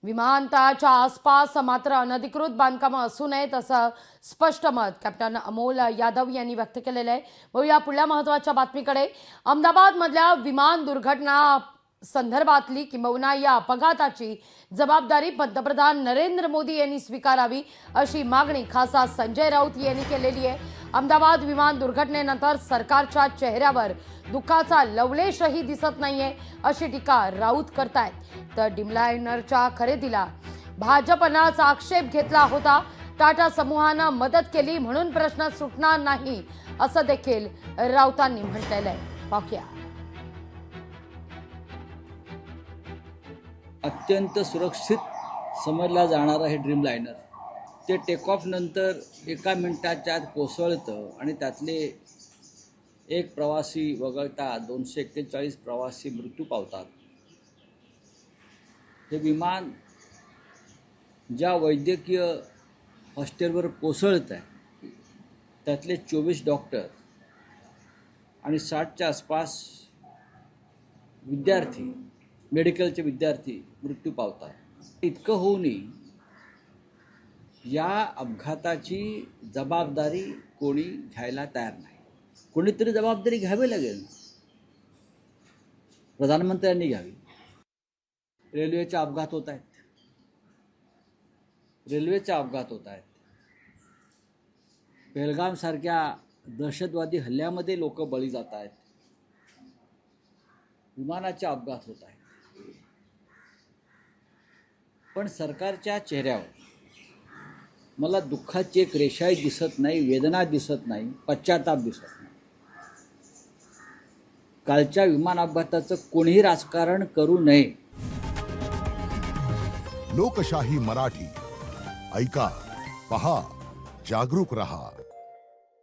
विमानतळाच्या आसपास मात्र अनधिकृत बांधकामं असू नयेत असं स्पष्ट मत कॅप्टन अमोल यादव यांनी व्यक्त केलेलं आहे। वळूया पुढल्या महत्त्वाच्या बातमीकडे। अहमदाबादमधल्या विमान दुर्घटना संदर्भातली किंबहुना या अपघाताची जबाबदारी पंतप्रधान नरेंद्र मोदी यांनी स्वीकारावी अशी मागणी खासदार संजय राऊत यांनी केलेली आहे। अहमदाबाद विमान दुर्घटनेनंतर सरकारच्या चेहऱ्यावर दुःखाचा लवलेशही दिसत नाहीये अशी टीका राऊत करतायत। तर ड्रीमलाइनरच्या खरेदीला भाजपनंच आक्षेप घेतला होता, टाटा समूहानं मदत केली म्हणून प्रश्न सुटणार नाही असं देखील राऊतांनी म्हटलेलं आहे। पाहूया। अत्यंत सुरक्षित समजला जाणारा हे ड्रीमलाइनर ते टेक ऑफ नंतर एका मिनिटाच्या आत कोसळतं आणि त्यातले एक प्रवासी वगळता 241 प्रवासी मृत्यू पावतात। हे विमान ज्या वैद्यकीय हॉस्टेलवर कोसळत आहे त्यातले 24 डॉक्टर आणि 60च्या आसपास विद्यार्थी, मेडिकलचे विद्यार्थी मृत्यू पावतात। इतकं होऊनही या अपघाताची जबाबदारी कोणी घ्यायला तयार नाही। कोणीतरी जबाबदारी घ्यावी लागेल, प्रधानमंत्र्यांनी घ्यावी। रेल्वेचे अपघात होत आहेत, रेल्वेचे अपघात होत आहेत। पहलगामसारख्या दहशतवादी हल्ल्यामध्ये लोक बळी जात आहेत, विमानाचे अपघात होत आहेत। पण सरकारच्या चेहऱ्यावर मला दुःखाची एक रेषाही दिसत नाही, वेदना दिसत नाही, पश्चाताप दिसत नाही। कालच्या विमान अपघाताचं कोणीही राजकारण करू नये। लोकशाही मराठी ऐका, पहा, जागरूक रहा।